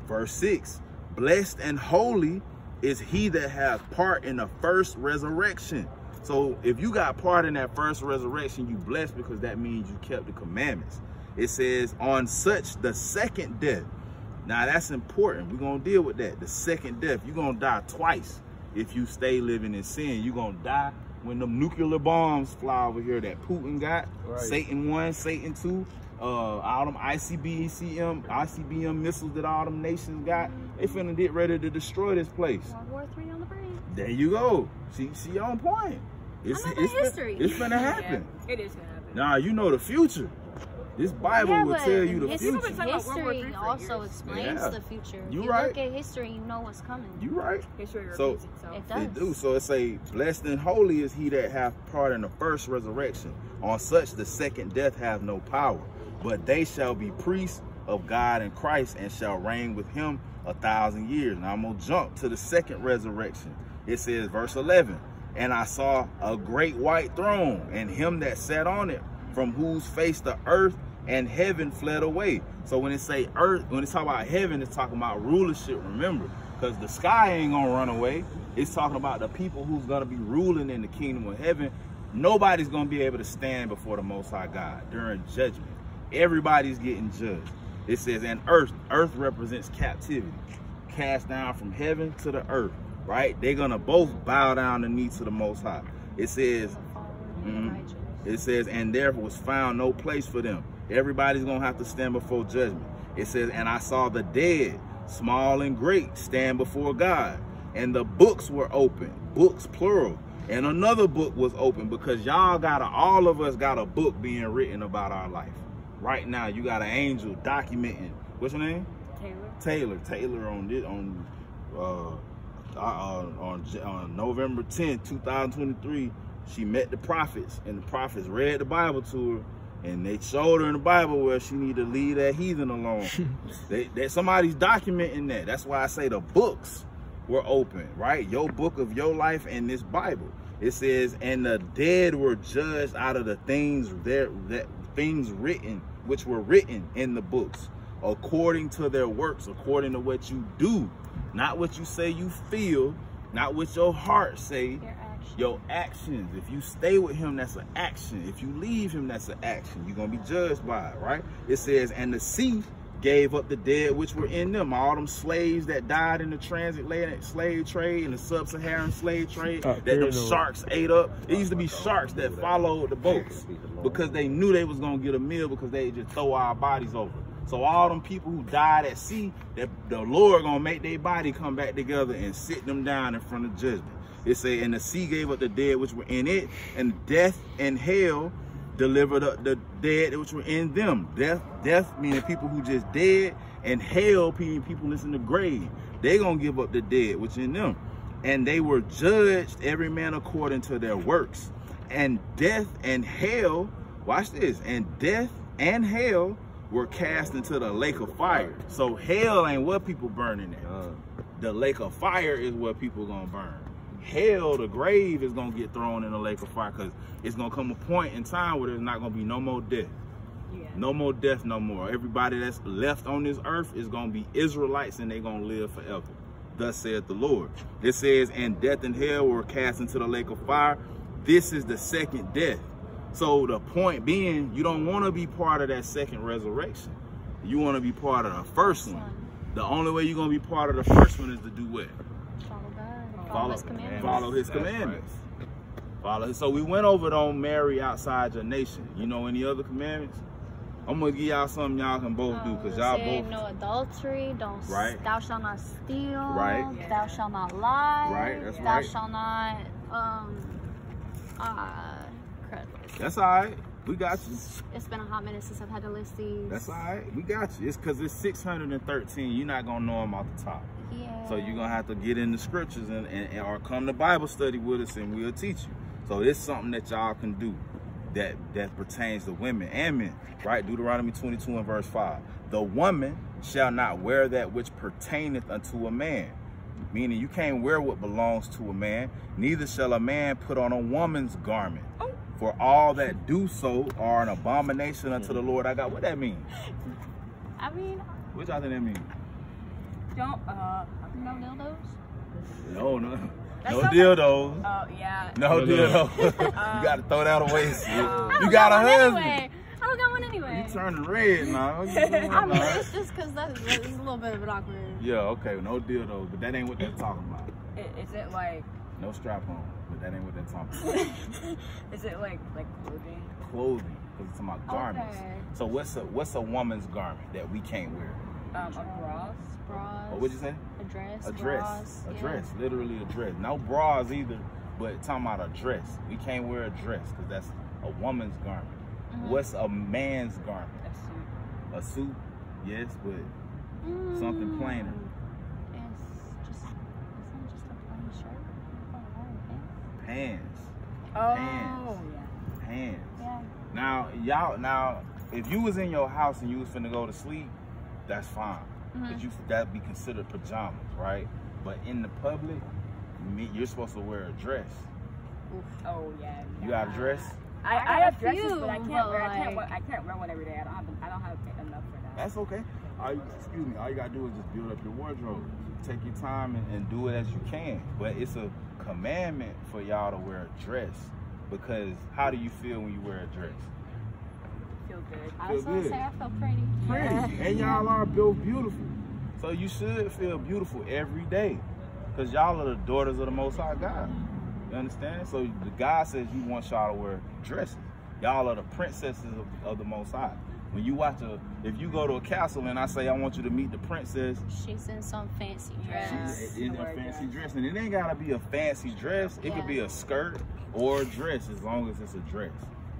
Speaker 1: Verse 6, blessed and holy is he that hath part in the first resurrection. So if you got part in that first resurrection, you blessed, because that means you kept the commandments. It says, on such the second death. Now that's important. We're going to deal with that. The second death. You're going to die twice. If you stay living in sin, you're going to die when them nuclear bombs fly over here that Putin got,
Speaker 6: Right.
Speaker 1: Satan 1, Satan 2, all them ICBM missiles that all them nations got, they finna get ready to destroy this place.
Speaker 2: World War III on the brain.
Speaker 1: There you go. She on point.
Speaker 2: I'm not in history.
Speaker 1: It's finna happen.
Speaker 3: Yeah, it is gonna happen.
Speaker 1: Nah, you know the future. This Bible will tell you the
Speaker 2: history,
Speaker 1: future.
Speaker 3: Talking about World War III
Speaker 2: history
Speaker 3: for
Speaker 2: also
Speaker 3: years.
Speaker 2: explains
Speaker 1: Yeah.
Speaker 2: the future.
Speaker 1: You
Speaker 2: If you
Speaker 1: right.
Speaker 2: look at history, you know what's coming.
Speaker 1: You right.
Speaker 3: History
Speaker 1: So-
Speaker 3: repeats itself.
Speaker 2: It does.
Speaker 1: It do. So it say, blessed and holy is he that hath part in the first resurrection. On such the second death hath no power. But they shall be priests of God and Christ, and shall reign with him 1,000 years. Now I'm going to jump to the second resurrection. It says, verse 11, and I saw a great white throne, and him that sat on it, from whose face the earth and heaven fled away. So when it say earth, when it's talking about heaven, it's talking about rulership, remember, because the sky ain't gonna run away. It's talking about the people who's gonna be ruling in the kingdom of heaven. Nobody's gonna be able to stand before the Most High God during judgment. Everybody's getting judged. It says, and earth represents captivity, cast down from heaven to the earth, right? They're gonna both bow down the knee to the Most High. It says, it says, and there was found no place for them. Everybody's gonna have to stand before judgment. It says, and I saw the dead, small and great, stand before God, and the books were open, books plural, and another book was open, because all of us got a book being written about our life. Right now, you got an angel documenting. What's your name?
Speaker 3: Taylor.
Speaker 1: Taylor on November 10th, 2023, she met the prophets, and the prophets read the Bible to her, and they showed her in the Bible where she need to leave that heathen alone. Somebody's documenting that. That's why I say the books were open, right? Your book of your life and this Bible. It says, and the dead were judged out of the things written, which were written in the books, according to their works, according to what you do, not what you say you feel, not what your heart say. Your actions. If you stay with him, that's an action. If you leave him, that's an action. You're going to be judged by it, right? It says, and the sea gave up the dead which were in them. All them slaves that died in the transatlantic slave trade and the sub-Saharan slave trade that them sharks ate up. It used to be sharks that followed the boats because they knew they was going to get a meal, because they just throw our bodies over. So all them people who died at sea, that the Lord going to make their body come back together and sit them down in front of judgment. It say, and the sea gave up the dead which were in it, and death and hell delivered up the dead which were in them. Death meaning people who just dead, and hell meaning people that's in the grave. They gonna give up the dead which in them. And they were judged, every man according to their works. And death and hell, watch this, and death and hell were cast into the lake of fire. So hell ain't what people burning at. The lake of fire is what people gonna burn. Hell, the grave, is gonna get thrown in the lake of fire, because it's gonna come a point in time where there's not gonna be no more death.
Speaker 3: Yeah.
Speaker 1: No more death, no more. Everybody that's left on this earth is gonna be Israelites, and they're gonna live forever. Thus saith the Lord. It says, and death and hell were cast into the lake of fire. This is the second death. So the point being, you don't want to be part of that second resurrection. You want to be part of the first one. The only way you're gonna be part of the first one is to do what?
Speaker 2: Follow his commandments.
Speaker 1: Follow his commandments. Follow. So we went over don't marry outside your nation. You know any other commandments? I'm gonna give y'all something y'all can both do, because y'all both.
Speaker 2: No adultery. Don't.
Speaker 1: Right.
Speaker 2: Thou shalt not steal.
Speaker 1: Right.
Speaker 3: Yeah.
Speaker 2: Thou shalt not lie.
Speaker 1: Right, that's
Speaker 2: Thou
Speaker 1: right.
Speaker 2: shalt not.
Speaker 1: That's all right. We got you.
Speaker 2: It's been a hot minute since I've had to list these.
Speaker 1: That's all right. We got you. It's because it's 613. You're not gonna know them off the top.
Speaker 2: Yeah.
Speaker 1: So you're gonna have to get in the scriptures and or come to Bible study with us, and we'll teach you. So it's something that y'all can do that pertains to women and men, right? Deuteronomy 22 and verse 5. The woman shall not wear that which pertaineth unto a man. Meaning you can't wear what belongs to a man, neither shall a man put on a woman's garment. For all that do so are an abomination unto the Lord our God. What that mean?
Speaker 2: I mean,
Speaker 1: What y'all think that mean?
Speaker 3: Don't,
Speaker 2: no dildos.
Speaker 1: No, no.
Speaker 3: That's
Speaker 1: No
Speaker 3: not
Speaker 1: dildos.
Speaker 3: oh, yeah.
Speaker 1: No
Speaker 4: No,
Speaker 1: dildo.
Speaker 4: no.
Speaker 1: You gotta throw that away. sis.
Speaker 2: I
Speaker 1: You
Speaker 2: don't
Speaker 1: got a
Speaker 2: one
Speaker 1: husband.
Speaker 2: Anyway. I don't got one anyway.
Speaker 1: You turning red now. What you doing
Speaker 2: I mean,
Speaker 1: now?
Speaker 2: it's just because that's a little bit of an awkward.
Speaker 1: Yeah, okay, no dildos, but that ain't what they're talking about.
Speaker 3: Is it like,
Speaker 1: No strap on, but That ain't what they're talking about.
Speaker 3: Is it like clothing?
Speaker 1: Clothing, because it's talking about garments.
Speaker 2: Okay.
Speaker 1: So what's a woman's garment that we can't wear?
Speaker 3: A bra.
Speaker 2: Bras.
Speaker 1: What would you say?
Speaker 2: A dress.
Speaker 1: A dress.
Speaker 2: Bras,
Speaker 1: A
Speaker 2: yeah.
Speaker 1: dress. Literally a dress. No bras either, but talking about a dress. We can't wear a dress because that's a woman's garment.
Speaker 2: Mhm.
Speaker 1: What's a man's garment?
Speaker 3: A suit.
Speaker 1: A suit, yes, but something plainer.
Speaker 2: It's not just a plain shirt. Oh,
Speaker 1: Pants.
Speaker 3: Oh,
Speaker 1: Pants.
Speaker 3: yeah.
Speaker 1: Pants.
Speaker 2: yeah.
Speaker 1: Now, if you was in your house and you was finna go to sleep, that's fine.
Speaker 2: Mhm.
Speaker 1: But that'd be considered pajamas, right? But in the public, you're supposed to wear a dress.
Speaker 3: Oh yeah.
Speaker 1: You got a dress?
Speaker 3: I
Speaker 2: got
Speaker 3: have
Speaker 2: a
Speaker 3: dresses,
Speaker 2: few,
Speaker 3: but I can't
Speaker 2: but,
Speaker 3: wear.
Speaker 2: like-
Speaker 3: I can't wear one every day. I don't have enough for that.
Speaker 1: That's okay. All you gotta do is just build up your wardrobe. Take your time and do it as you can. But it's a commandment for y'all to wear a dress. Because how do you feel when you wear a dress?
Speaker 3: Feel good.
Speaker 2: I
Speaker 1: Feel
Speaker 2: was gonna
Speaker 1: good.
Speaker 2: say I feel pretty.
Speaker 1: Pretty. And y'all are built beautiful. So you should feel beautiful every day. Because y'all are the daughters of the Most High God. You understand? So the God says He wants y'all to wear dresses. Y'all are the princesses of the Most High. When you if you go to a castle and I say I want you to meet the princess,
Speaker 2: She's in some fancy dress.
Speaker 1: she's in a fancy dress. And it ain't gotta be a fancy dress. It could be a skirt or a dress as long as it's a dress.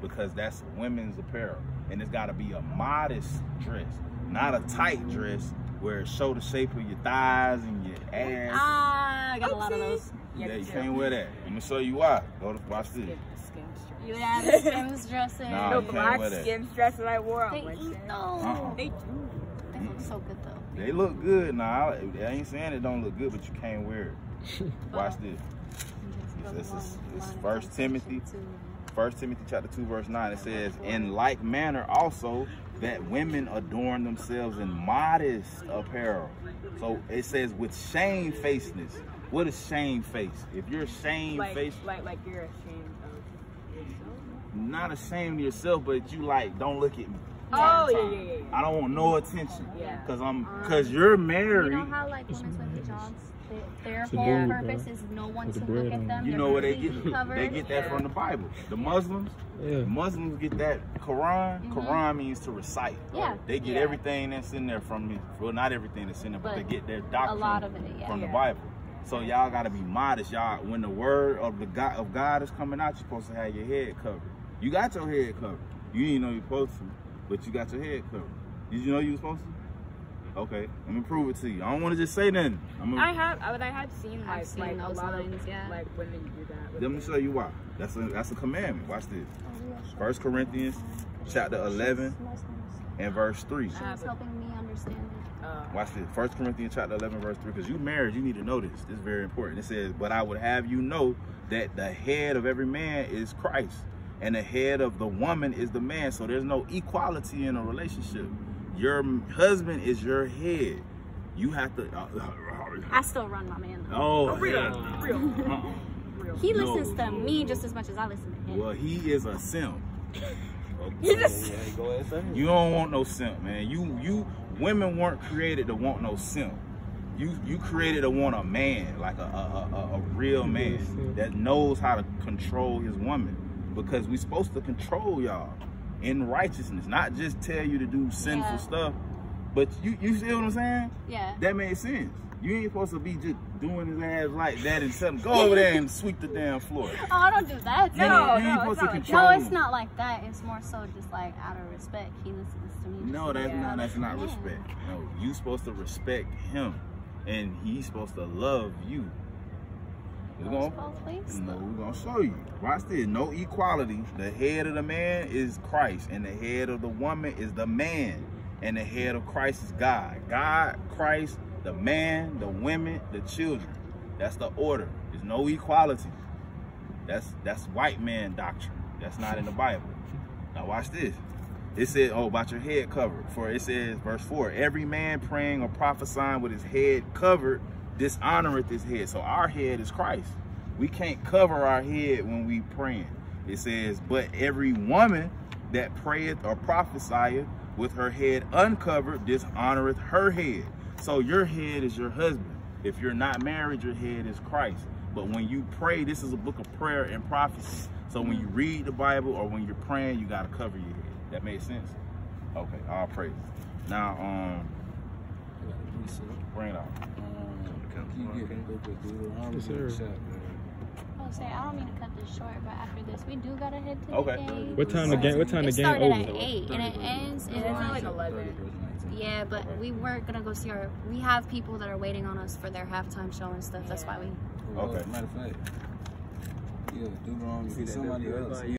Speaker 1: Because that's women's apparel. And it's gotta be a modest dress. Not a tight dress where it show the shape of your thighs and your ass.
Speaker 2: I got a lot of those.
Speaker 1: Yeah, you can't wear that. I'm gonna show you why. Watch this.
Speaker 2: You had the Skims dresses.
Speaker 1: Nah,
Speaker 3: No
Speaker 1: you can't
Speaker 3: black
Speaker 1: wear that.
Speaker 3: skin dress that I wore.
Speaker 2: They
Speaker 3: I'm like,
Speaker 2: eat
Speaker 3: shit.
Speaker 2: those.
Speaker 3: They do.
Speaker 2: They look so good though.
Speaker 1: They look good. Nah, I ain't saying it don't look good, but you can't wear it. Watch this. It's 1 Timothy. 1 Timothy chapter 2 verse 9. It says, in like manner also that women adorn themselves in modest apparel. So it says with shamefacedness. What is shamefaced? If you're shamefaced,
Speaker 3: Like you're ashamed of yourself.
Speaker 1: not ashamed of yourself, but you like, don't look at me.
Speaker 3: Oh yeah.
Speaker 1: I don't want no attention.
Speaker 3: Yeah.
Speaker 1: Cause you're married.
Speaker 2: You know how like women with hijabs, their
Speaker 4: It's a
Speaker 2: whole
Speaker 4: dude,
Speaker 2: purpose
Speaker 4: bro.
Speaker 2: is no one
Speaker 4: With
Speaker 2: to
Speaker 4: the
Speaker 2: look
Speaker 4: bread
Speaker 2: at
Speaker 4: on.
Speaker 2: them.
Speaker 1: You
Speaker 2: They're
Speaker 1: know where they
Speaker 2: completely
Speaker 1: get?
Speaker 2: covered.
Speaker 1: They get that from the Bible. The Muslims.
Speaker 4: Yeah.
Speaker 1: Muslims get that Quran.
Speaker 2: Mhm.
Speaker 1: Quran means to recite.
Speaker 2: Yeah.
Speaker 1: They get everything that's in there from me. Well, not everything that's in there, but they
Speaker 2: But
Speaker 1: get their doctrine
Speaker 2: a lot of it, yeah.
Speaker 1: from the
Speaker 3: Yeah.
Speaker 1: Bible. So y'all gotta be modest. Y'all, when the word of God is coming out, you're supposed to have your head covered. You got your head covered. You didn't know you're supposed to, but you got your head covered. Did you know you were supposed to? Okay, let me prove it to you. I don't want to just say nothing.
Speaker 3: I have seen
Speaker 2: I've seen
Speaker 3: like a
Speaker 2: those
Speaker 3: lot
Speaker 2: lines,
Speaker 3: of
Speaker 2: yeah.
Speaker 3: like women do that.
Speaker 1: Let me show you why. That's a commandment. Watch this. 1 Corinthians chapter 11 and verse 3.
Speaker 2: She was helping me understand it.
Speaker 1: Watch this. 1 Corinthians chapter 11 verse 3. Because you married, you need to know this. This is very important. It says, but I would have you know that the head of every man is Christ, and the head of the woman is the man. So there's no equality in a relationship. Your husband is your head. You have to.
Speaker 2: I still run my man.
Speaker 1: Oh,
Speaker 3: Real.
Speaker 1: yeah.
Speaker 2: He
Speaker 1: No.
Speaker 2: listens to me just as much as I listen to him.
Speaker 1: Well, he is a simp.
Speaker 3: He just
Speaker 6: Yeah, go ahead and say it.
Speaker 1: You don't want no simp, man. You women weren't created to want no simp. You created to want a man, like a real man that knows how to control his woman. Because we supposed to control y'all in righteousness, not just tell you to do sinful
Speaker 2: Yeah.
Speaker 1: stuff. But you see what I'm saying?
Speaker 2: Yeah.
Speaker 1: That made sense. You ain't supposed to be just doing his ass like that and tell him, go over there and sweep the damn floor.
Speaker 2: Oh, I don't do that.
Speaker 1: You
Speaker 3: No,
Speaker 1: ain't
Speaker 3: no,
Speaker 1: supposed
Speaker 3: it's
Speaker 1: to
Speaker 3: not like
Speaker 1: control
Speaker 2: No,
Speaker 1: him.
Speaker 2: it's not like that. It's more so just like out of respect. He listens to me. just
Speaker 1: No,
Speaker 2: as
Speaker 1: that's
Speaker 2: much
Speaker 1: not.
Speaker 2: as
Speaker 1: That's not
Speaker 2: I
Speaker 1: respect. No, you supposed to respect him, and he's supposed to love you. We're
Speaker 2: Goes
Speaker 1: gonna,
Speaker 2: both ways,
Speaker 1: no,
Speaker 2: though.
Speaker 1: we're gonna show you. Watch this. No equality. The head of the man is Christ, and the head of the woman is the man, and the head of Christ is God. God, Christ, the man, the women, the children. That's the order. There's no equality. That's white man doctrine. That's not in the Bible. Now watch this. It says, oh, about your head covered. For it says, verse 4, every man praying or prophesying with his head covered dishonoreth his head. So our head is Christ. We can't cover our head when we praying. It says, but every woman that prayeth or prophesieth with her head uncovered dishonoreth her head. So your head is your husband. If you're not married, your head is Christ. But when you pray, this is a book of prayer and prophecy. So when you read the Bible or when you're praying, you gotta cover your head. That makes sense? Okay, all praise. Now, bring it out.
Speaker 4: Yes, sir.
Speaker 2: I'll say I don't mean to cut this short, but after this, we do gotta head to
Speaker 1: Okay.
Speaker 2: the game.
Speaker 4: What time the game? What time the
Speaker 2: It
Speaker 4: game
Speaker 2: started at
Speaker 4: over?
Speaker 2: 8 and it ends
Speaker 3: It's
Speaker 2: at
Speaker 3: like 11.
Speaker 2: Yeah, but we weren't gonna go see we have people that are waiting on us for their halftime show and stuff. That's why we.
Speaker 1: Okay.
Speaker 7: Matter of fact, yeah, Deuteronomy, somebody else.